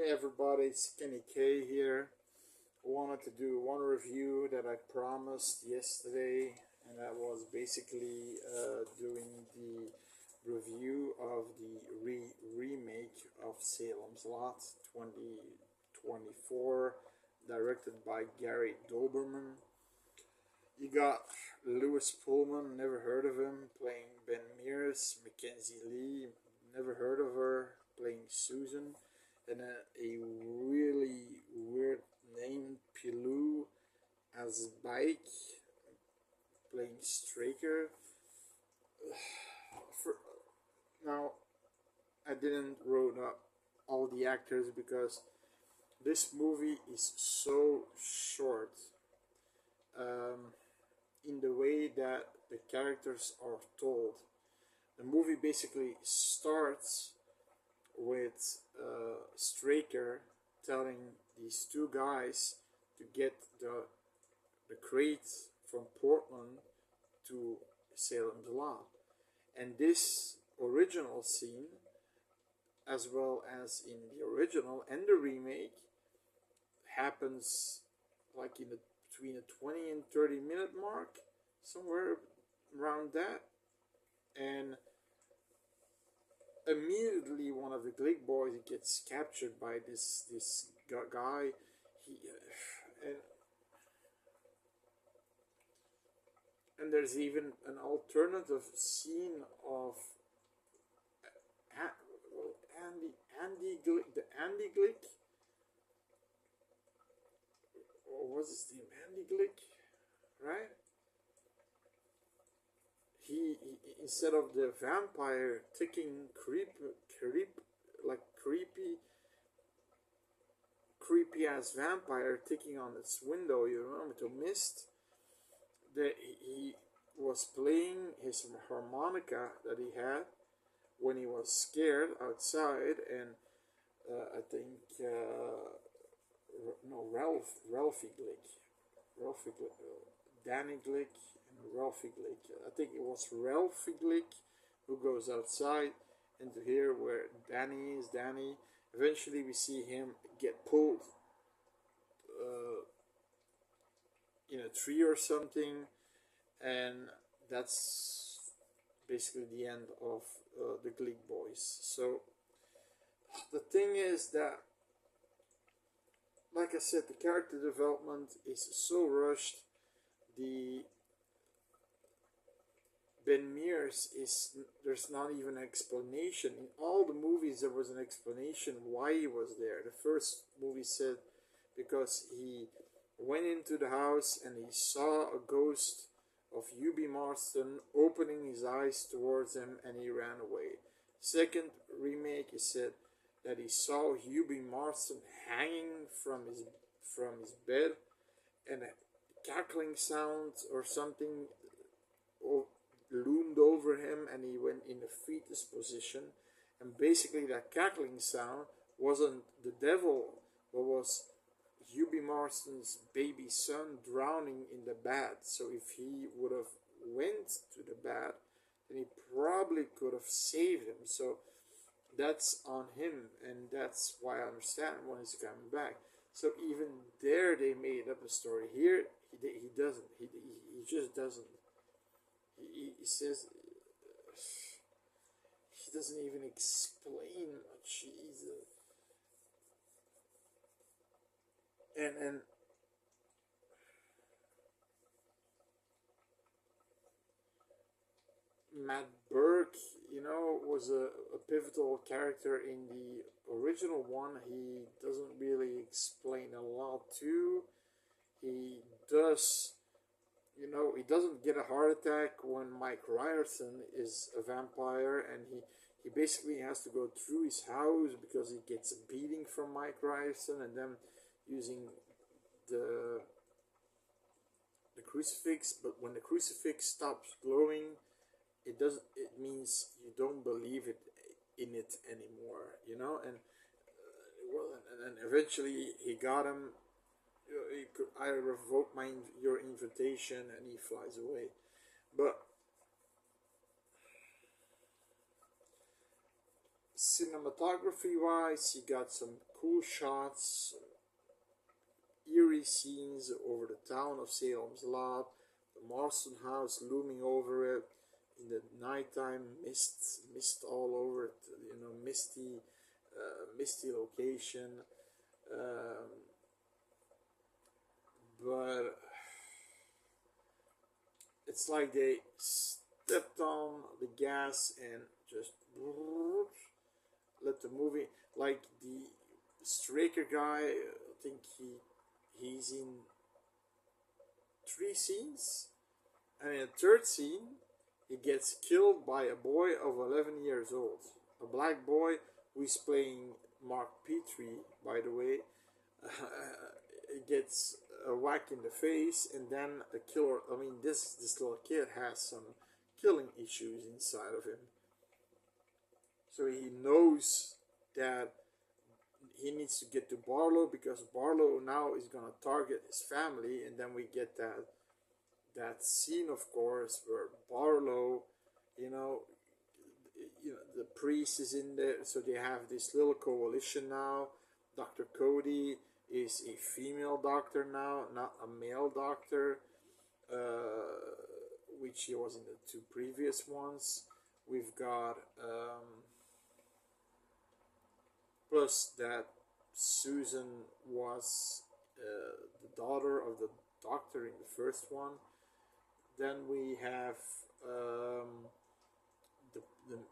Hey everybody, it's Kenny K here. I wanted to do one review that I promised yesterday, and that was basically doing the review of the remake of Salem's Lot 2024, directed by Gary Doberman. You got Lewis Pullman, never heard of him, playing Ben Mears, Mackenzie Lee, never heard of her, playing Susan, and a really weird name, Pilou, as Bike, playing Straker. For, now, I didn't wrote up all the actors because this movie is so short. In the way that the characters are told. The movie basically starts with Straker telling these two guys to get the crate from Portland to Salem's Lot. And this original scene, as well as in the original and the remake, happens like in the between a 20 and 30-minute mark, somewhere around that. And immediately one of the Glick boys gets captured by this guy. He and there's even an alternative scene of Andy Glick, the Andy Glick, or was his name Andy Glick, right? He instead of the vampire ticking creepy ass vampire ticking on its window, you remember, to Mist, that he was playing his harmonica that he had when he was scared outside. And I think no, Ralphie Glick, Danny Glick, and Ralphie Glick. I think it was Ralphie Glick who goes outside into here where Danny is. Danny. Eventually, we see him get pulled in a tree or something, and that's basically the end of the Glick boys. So the thing is that, like I said, the character development is so rushed. The Ben Mears there's not even an explanation. In all the movies there was an explanation why he was there. The first movie said because he went into the house and he saw a ghost of Hubie Marston opening his eyes towards him and he ran away. Second remake, he said that he saw Hubie Marston hanging from his bed, and a cackling sound or something loomed over him, and he went in a fetus position. And basically, that cackling sound wasn't the devil, but was Hubie Marston's baby son drowning in the bath. So if he would have went to the bath, then he probably could have saved him. So that's on him, and that's why I understand when he's coming back. So even there, they made up a story. Here, he doesn't. He just doesn't. He says he doesn't even explain much. And Matt Burke, was a pivotal character in the original one. He doesn't really explain a lot too. He does, he doesn't get a heart attack when Mike Ryerson is a vampire, and he basically has to go through his house because he gets a beating from Mike Ryerson, and then using the crucifix. But when the crucifix stops glowing, it means you don't believe in it anymore, and and eventually he got him. He could, I revoke your invitation, and he flies away. But cinematography wise, you got some cool shots, eerie scenes over the town of Salem's Lot, the Marston house looming over it in the nighttime, mist all over it, misty location. Um, but it's like they stepped on the gas and just let the movie, like the Straker guy, I think he's in 3 scenes, and in the third scene he gets killed by a boy of 11 years old, a black boy who is playing Mark Petrie, by the way. Gets a whack in the face, and then a killer. I mean, this little kid has some killing issues inside of him, so he knows that he needs to get to Barlow because Barlow now is gonna target his family, and then we get that scene, of course, where Barlow, you know, the priest is in there, so they have this little coalition now. Dr. Cody is a female doctor now, not a male doctor, which he was in the 2 previous ones. We've got plus that Susan was the daughter of the doctor in the first one. Then we have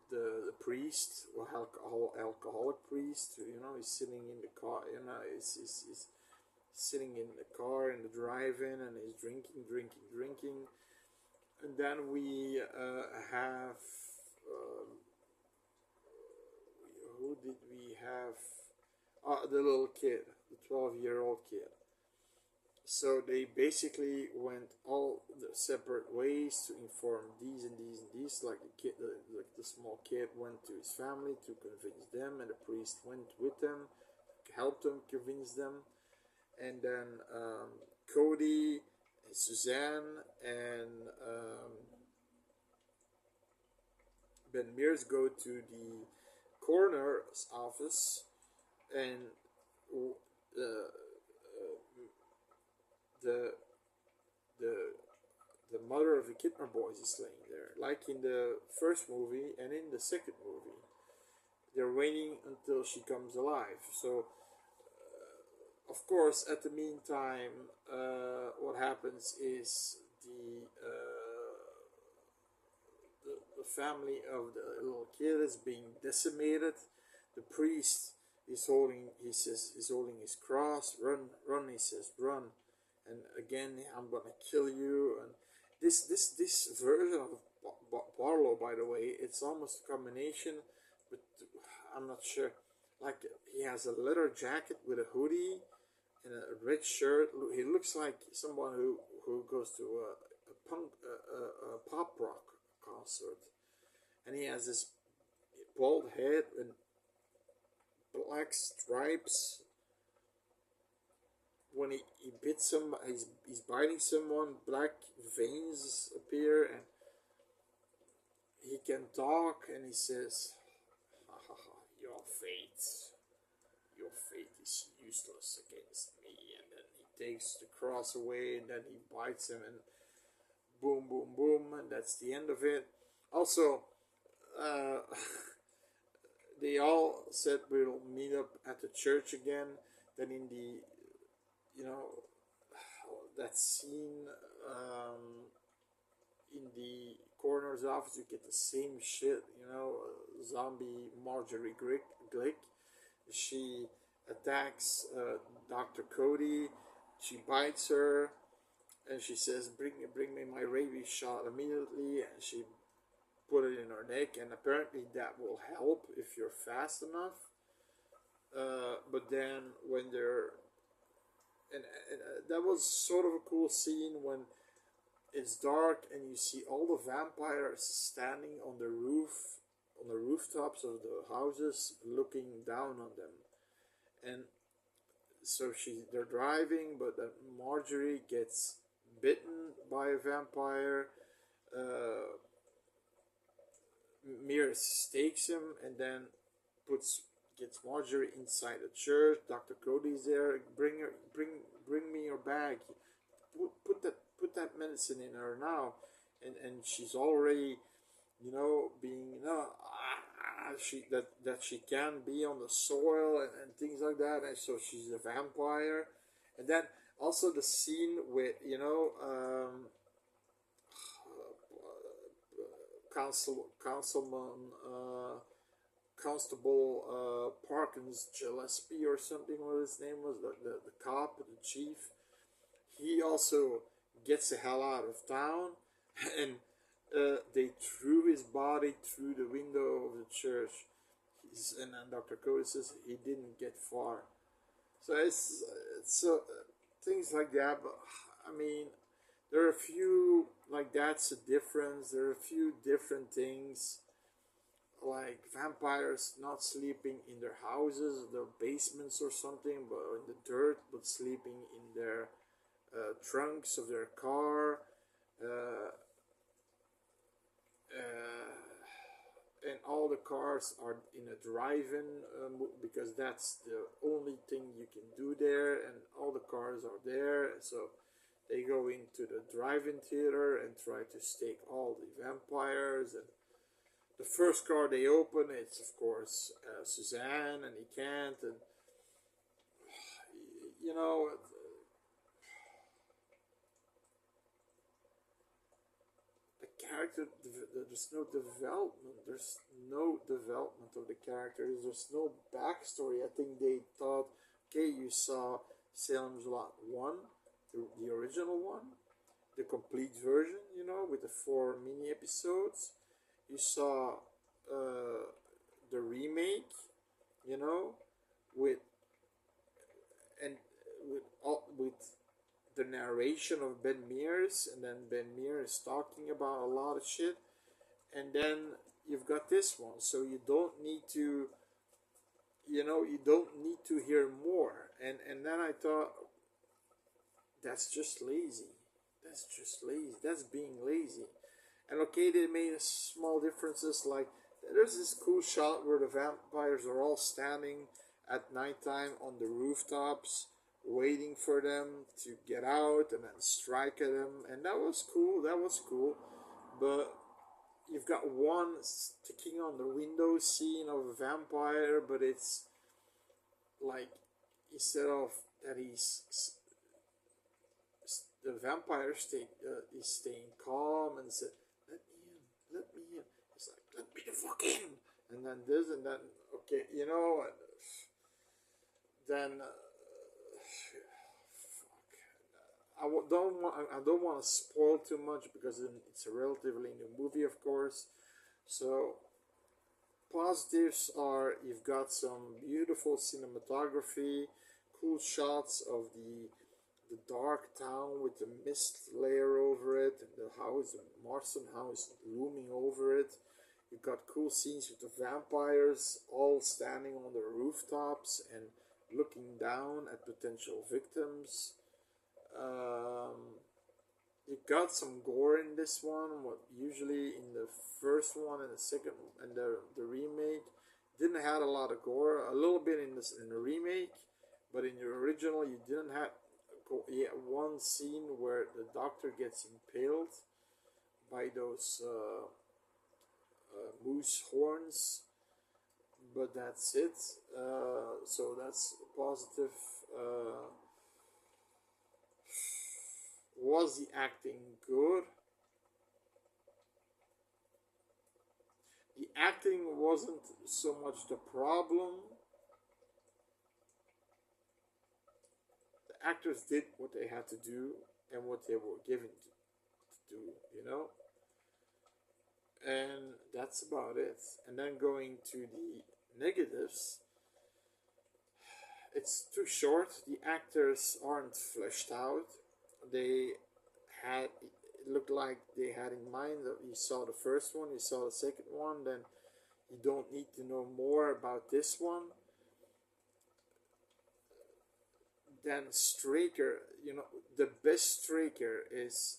the priest, or alcoholic priest. He's sitting in the car. He's sitting in the car in the drive-in, and he's drinking. And then we have who did we have? The little kid, the 12-year-old kid. So they basically went all the separate ways to inform these and these and these. Like the small kid went to his family to convince them, and the priest went with them, helped them convince them, and then Cody, and Suzanne, and Ben Mears go to the coroner's office, and the mother of the Kidner boys is laying there, like in the first movie and in the second movie. They're waiting until she comes alive. So, of course, at the meantime, what happens is the family of the little kid is being decimated. The priest is holding his cross. Run, run, he says, run. And again, I'm gonna kill you. And this version of Barlow, by the way, it's almost a combination, but I'm not sure. Like, he has a leather jacket with a hoodie and a red shirt. He looks like someone who goes to a pop rock concert, and he has this bald head and black stripes. When he bits somebody, he's biting someone, black veins appear, and he can talk, and he says, ha ha ha, your fate is useless against me. And then he takes the cross away, and then he bites him, and boom, boom, boom, and that's the end of it. Also, they all said we'll meet up at the church again. Then in the that scene in the coroner's office, you get the same shit. Zombie Marjorie Glick. She attacks Dr. Cody. She bites her, and she says, bring me my rabies shot immediately. And she put it in her neck, and apparently that will help if you're fast enough. But then when they're and that was sort of a cool scene when it's dark and you see all the vampires standing on the rooftops of the houses, looking down on them. And so they're driving, but Marjorie gets bitten by a vampire. Mears stakes him and then gets Marjorie inside the church. Dr. Cody's there. Bring me your bag. Put that medicine in her now, and she's already, being, that she can be on the soil and things like that, and so she's a vampire. And then also the scene with, councilman, Constable Parkins Gillespie or something, what his name was, the cop, the chief. He also gets the hell out of town, and they threw his body through the window of the church. And then Dr. Cody says he didn't get far. So it's so things like that. But I mean, there are a few, like, that's a difference. There are a few different things, like vampires not sleeping in their houses, their basements or something, but in the dirt, but sleeping in their trunks of their car. And all the cars are in a drive-in, because that's the only thing you can do there, and all the cars are there. So they go into the drive-in theater and try to stake all the vampires. And the first car they open, it's of course Suzanne, and he can't. And you know, character, there's no development. There's no development of the characters. There's no backstory. I think they thought, okay, you saw Salem's Lot 1, the original one, the complete version, with the 4 mini episodes. You saw the remake, with and with the narration of Ben Mears, and then Ben Mears talking about a lot of shit, and then you've got this one. So you don't need to, hear more. And then I thought, that's just lazy. That's being lazy. And okay, they made small differences, like there's this cool shot where the vampires are all standing at nighttime on the rooftops, waiting for them to get out and then strike at them, and that was cool. But you've got one sticking on the window scene of a vampire, but it's like, instead of that, the vampire is staying calm and said, let me in. It's like, let me the fuck in. And then this and then, okay, then I don't want to spoil too much, because it's a relatively new movie, of course. So positives are, you've got some beautiful cinematography, cool shots of the dark town with the mist layer over it, and the Marston house looming over it. You've got cool scenes with the vampires all standing on the rooftops and looking down at potential victims. You got some gore in this one. What usually in the first one and the second and the remake didn't have a lot of gore. A little bit in the remake, but in the original you didn't have one scene where the doctor gets impaled by those moose horns, but that's it. So that's positive. Was the acting good? The acting wasn't so much the problem. The actors did what they had to do and what they were given to do, and that's about it. And then going to the negatives, it's too short. The actors aren't fleshed out. It looked like they had in mind that you saw the first one, you saw the second one, then you don't need to know more about this one. Then Straker, the best Straker is,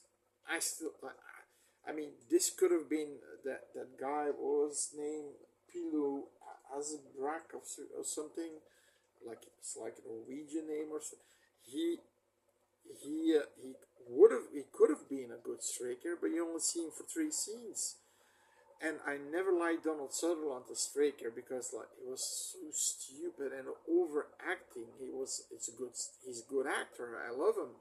I mean, this could have been that guy, what was his name, Pilu, Azbrak or something, like it's like a Norwegian name or something. He he he could have been a good striker, but you only see him for 3 scenes. And I never liked Donald Sutherland as Straker because like he was so stupid and overacting. He's a good actor. I love him,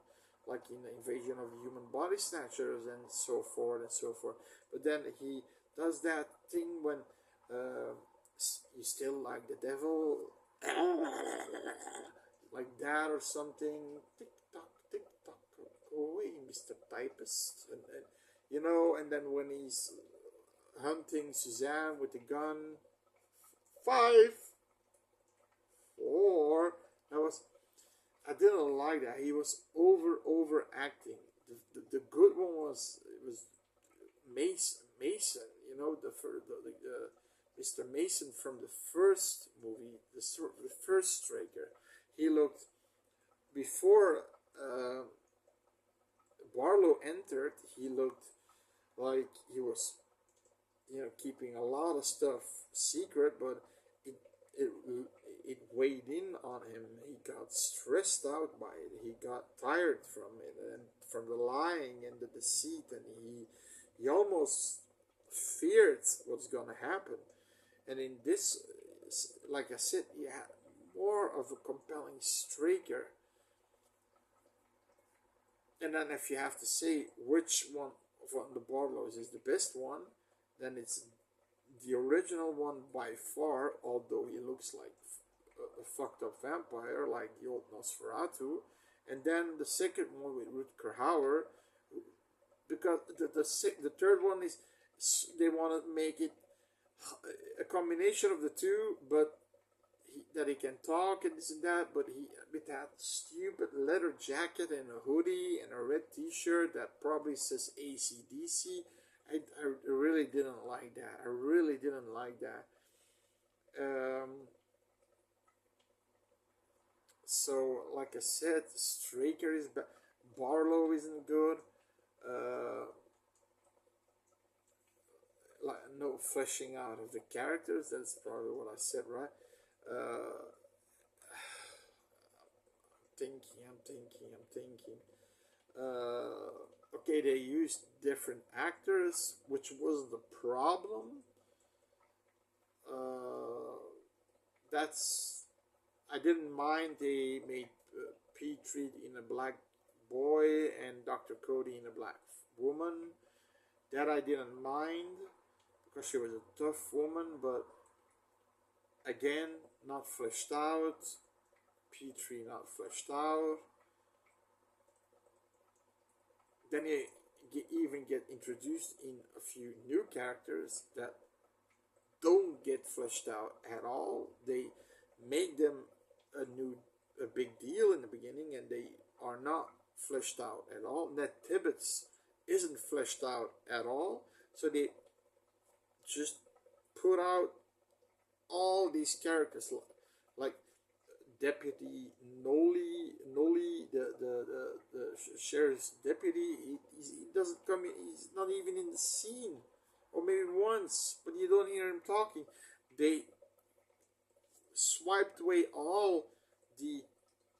like in the Invasion of Human Body Snatchers and so forth and so forth. But then he does that thing when uh, you still like the devil, like that or something. Tick tock, go away, Mr. Pipist, and you know. And then when he's hunting Suzanne with the gun. 5, 4. That was. I didn't like that. He was overacting. The good one was Mason. You know the Mr. Mason from the first movie, the first Striker. He looked before Barlow entered. He looked like he was keeping a lot of stuff secret, but it it it weighed in on him. He got stressed out by it. He got tired from it and from the lying and the deceit, and he almost feared what's gonna happen. And in this, like I said, he had more of a compelling striker. And then if you have to say which one of the Barlows is the best one, then it's the original one by far, although he looks like a fucked up vampire like the old Nosferatu. And then the second one with Rutger Hauer, because the third one is they want to make it a combination of the two, but that he can talk and this and that, but he with that stupid leather jacket and a hoodie and a red T-shirt that probably says ACDC. I really didn't like that. I really didn't like that. So, like I said, Straker is bad. Barlow isn't good. Uh, like no fleshing out of the characters. That's probably what I said, right? Uh, I'm thinking. Okay, they used different actors, which was the problem. Uh, that's I didn't mind they made Petrie in a black boy and Dr. Cody in a black woman. That I didn't mind because she was a tough woman, but again, not fleshed out. Petrie not fleshed out. Then you even get introduced in a few new characters that don't get fleshed out at all. They make them a big deal in the beginning, and they are not fleshed out at all. Ned Tibbets isn't fleshed out at all, so they just put out all these characters like Deputy Noli, the sheriff's deputy. He doesn't come in. He's not even in the scene, or maybe once, but you don't hear him talking. They swiped away all the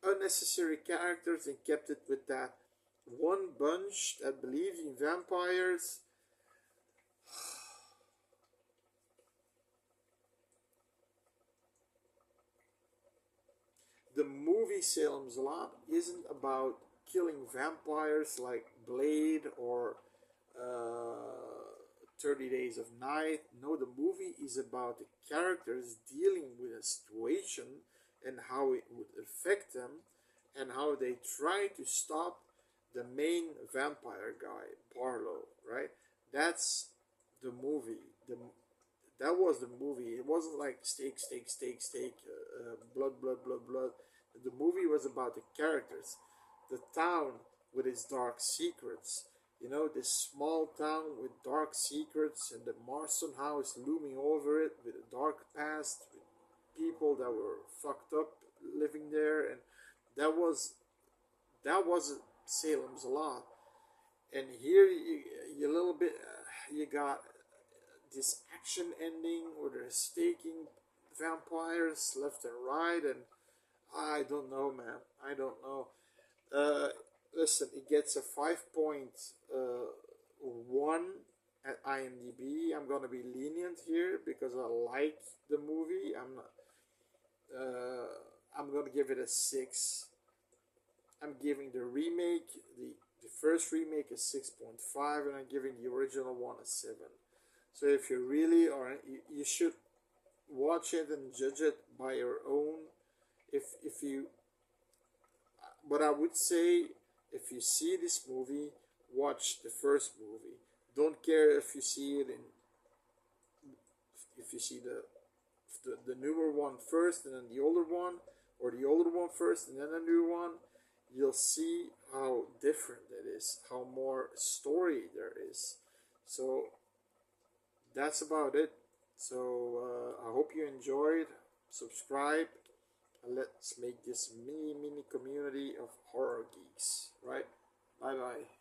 unnecessary characters and kept it with that one bunch that believes in vampires. The movie Salem's Lot isn't about killing vampires like Blade or 30 Days of Night. No, the movie is about the characters dealing with a situation and how it would affect them and how they try to stop the main vampire guy, Barlow, right? That's the movie. That was the movie. It wasn't like steak, blood, blood, blood, blood. The movie was about the characters, the town with its dark secrets. You know, this small town with dark secrets, and the Marston house looming over it with a dark past, with people that were fucked up living there, and that was Salem's Lot. And here you a little bit you got this action ending where they're staking vampires left and right, and I don't know, man. I don't know. Uh, Listen, it gets a 5.1 at IMDb. I'm gonna be lenient here because I like the movie. I'm gonna give it a 6. I'm giving the remake, the first remake, a 6.5, and I'm giving the original one a 7. So if you really are, you should watch it and judge it by your own. If you, but I would say, if you see this movie, watch the first movie. Don't care if you see it in, if you see the newer one first and then the older one, or the older one first and then the new one. You'll see how different it is, how more story there is. So that's about it. So I hope you enjoyed. Subscribe, and let's make this mini community of horror geeks, right? Bye bye.